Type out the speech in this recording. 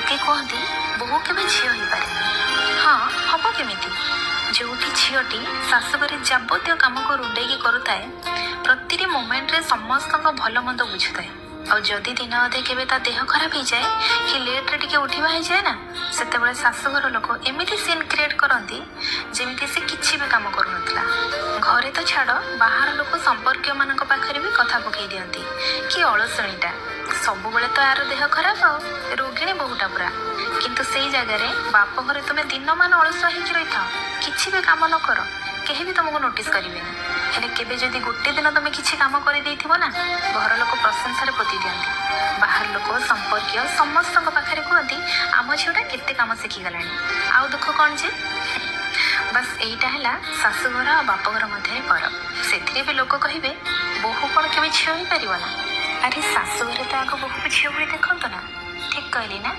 लोके कहती बहु केवे झील हो पारे हाँ हम केमिति जो झीलटी शाशुघर जबत कम को रुंडे करुए प्रति मोमेंट रे समस्त भल मंद बुझुए और जदि दिन अधे के देह खराब हो जाए कि लेट्रे टे उठा हो जाए ना से शाशुघर लोक एमती सीन क्रिएट करती जमी से किसी भी कम करूला घरे तो छाड़ बाहर लोक संपर्क मान पाखे भी कथा पकई दिखती कि अलसुणीटा सब बेले तो यार देह खराब रोगिणी बहुटा पूरा किंतु से जगह बाप घरे तुम दिन मान अलसुआ हो रही था किसी भी कम न कर कहीं भी तुमको नोटिस करेंगे हेले केबे जदि गोटे दिन तुम किसी काम कर ना घर लोक प्रशंसा पोती दिखती बाहर लोक संपर्क समस्त पाखे कहती आम झीटा केते काम शिखीगला आउ दुख कौन जे बस यहीटा है शाशुघर और बापघर मध्य फरक से भी लोक कहे बहु कौन के झील हो पार ना अरे शाशुघर तो आग बहु झील देखता ना ठीक कहली ना।